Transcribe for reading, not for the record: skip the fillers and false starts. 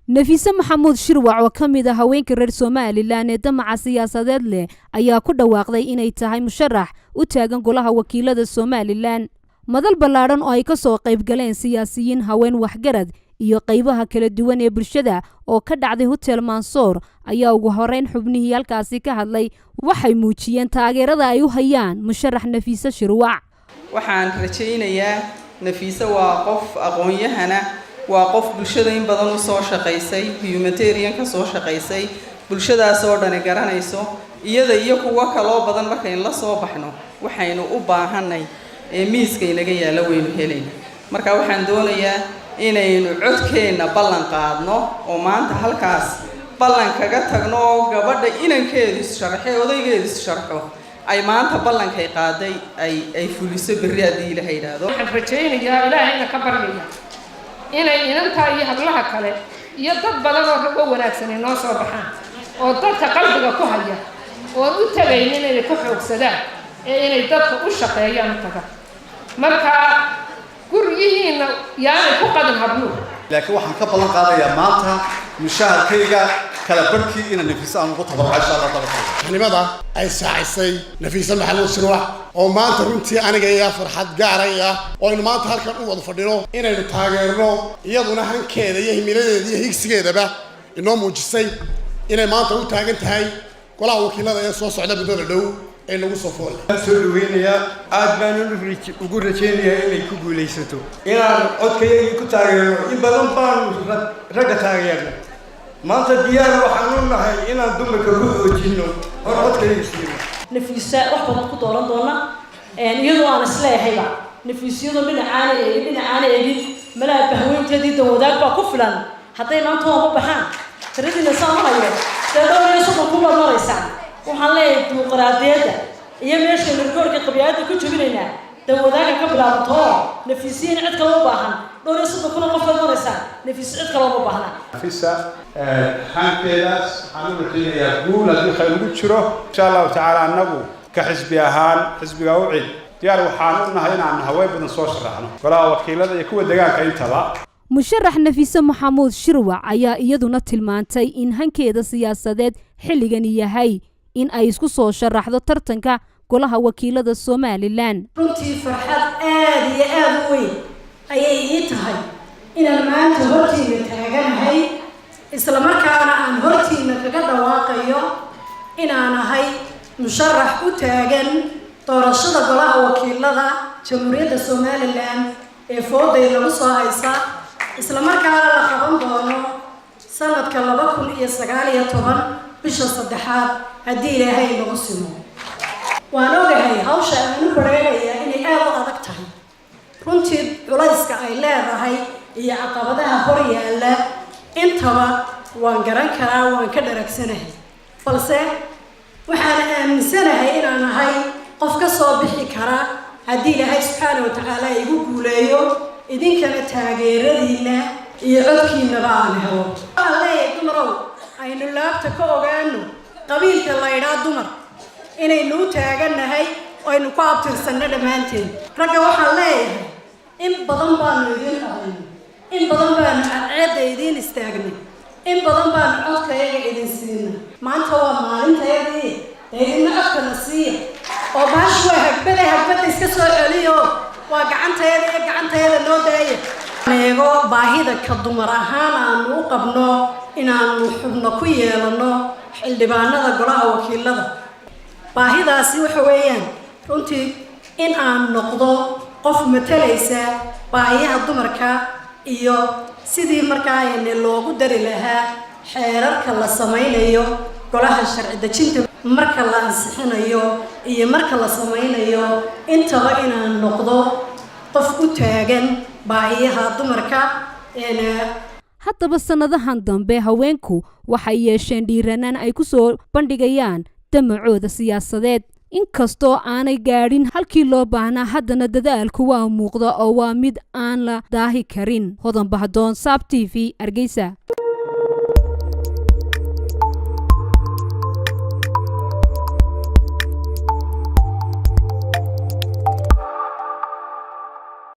Nafiisa Maxamud Shirwac oo kamid ah haweenka reer Somaliland ee damaca siyaasadeed leh ayaa ku dhawaaqday inay tahay musharax u taagan Golaha Wakiiladda Somaliland. Madal ballaaran oo ay ka soo qayb galeen siyaasiyiin haween waxgarad iyo qaybaha kala duwan ee bulshada oo ka dhacday Hotel Mansour ayaa ugu horeyn xubnihii halkaasi ka hadlay waxay muujiyeen taageerada ay u hayaan musharax Nafiisa Shirwac. waxaan rajaynayaa Nafiisa waa qof aqoon-yahana waa qof bulshada in badan u soo shaqaysay humanitarian ka soo shaqaysay bulshadaas oo dhan garanayso iyada iyo kuwa kale oo badan marka in la soo baxno waxaynu u baahanay miiska inaga yaala weynu helayna marka waxaan doonayaa inaynu codkeena ballan qaadno oo maanta halkaas ballan kaga tagno gabadha inankeedu sharaxay odaygeedu sharaxo ay maanta ballankay qaaday ay fuliso berri hadii la hayraado waxaan rajaynayaa ilaahayna ka baryayaa inay inanta iyo hadlaha kale iyo dad badan oo rag wanaagsan inoo soo baxaan oo dadka qalbiga ku haya oo u tagayn inay ku xoogsadaan inay dadka u shaqeeyaan taga marka gurigiina yaani ku qadan hablo laakiin waxaan ka ballan qaadayaa maanta mushaharkayga kala barkii in Nafiisa aan ugu tababarco insha Allah tababarco xanimada ay Shaacisay Nafiisa Maxamud Shirwac oo maanta runtii aniga iyo farxad gaaraya oo in maanta halkan u wada fadhino inaynu taageerno iyaduna hankeeda iyo himiladeeda iyo higsigeedaba inoo muujisay inay maanta u taagan tahay Golaha Wakiiladda ee soo socda muddada dhow ee nagu soo foolay soo dhaweynaya aad baan ugu rajaynayaa inay ku guuleysato inaan codkayga ku taageero in badan baan raga taageerno maanta diyaar waxaan u nahay inaan dumarka ku xoojino codkayga siino Nafiisa wax badan ku dooran doona iyadoo aan isleeyahayba Nafiisiyadu dhinacaana eegin malaa bahweynteedii dawadaag baa ku filan hadday maanta oo baxaan tiradina saamayo dadweynaha soo ku maraysa waxaan leeyahay dimuqraadiyadda iyo meesha nirkoorka qabyaaladda ku jabinayna dawladda ka bilaabato Nafiisiin cid kale u baahan dhowr sano kuna qof maraysa Nafiis cid kale u baahan Nafiisa hankeedaas aan u rajaynayaa guul haddii khayr ugu jiro insha Allah taala anagu ka xisbi ahaan xisbiga u cid diyaar waxaan u nahay inaan haween badan soo sharaxno Golaha Wakiiladda iyo kuwa deegaanka intaba musharax Nafiisa Maxamud Shirwac ayaa iyaduna tilmaantay in hankeeda siyaasadeed xilligan yahay in ay isku soo sharaxdo tartanka Golaha Wakiiladda Somaliland runtii farxad aad iyo aad u weyn ayay ii tahay inaan maanta hortiina taaganahay isla markaana aan hortiina kaga dhawaaqayo inaan ahay musharax u taagan doorashada Golaha Wakiiladda Jamhuuriyadda Somaliland ee fooday lagu soo haysa isla markaana la qaban doono sanadka 2019 bisha 3 haddii Ilaahay nagu simo waan ogahay hawsha aan u bareeraya inay aad u adag tahay runtii culayska ay leedahay iyo caqabadaha hor yaalla intaba waan garan karaa waan ka dharagsanahay balse waxaan aaminsanahay inaan ahay qof ka soo bixi kara haddii Ilaahay subxaanahu wa ta'aala igu guuleeyo idinkana taageeradiina iyo codkiinaba aan helo alle dumarow aynu laabta ka ogaano qabiilka la yiraahdo dumar inaynu taaganahay oo aynu ku abtirsanno dhamaanteen ragga waxaan leeyahay in badan baan idin qabanay in badan baan cadceeda idin istaagnay in badan baan codkayga idin siinay maanta waa maalinteedii idinna afkana siiya oo baash waa hagbada iska soo celiyo waa gacanteeda noo daaya neego baahida ka dumar ahaan aan u qabno inaan xubno ku yeelano xildhibaanada Golaha Wakiiladda baahidaasi waxa weeyaan runtii in aan noqdo qof matalaysa baahiyaha dumarka iyo sidii markaa loogu dari lahaa xeerarka la samaynayo Golaha sharci dejinta marka la ansixinayo iyo marka la samaynayo intaba inaan noqdo qof u taagan baahiyaha dumarka haddaba sanadahan dambe haweenku waxay yeesheen dhiiranaan ay ku soo bandhigayaan damacooda siyaasadeed inkastoo aanay gaadhin halkii loo baahnaa haddana dadaalku waa muuqda oo waa mid aan la daahi karin hodan bahdoon Sab TV Hargeysa.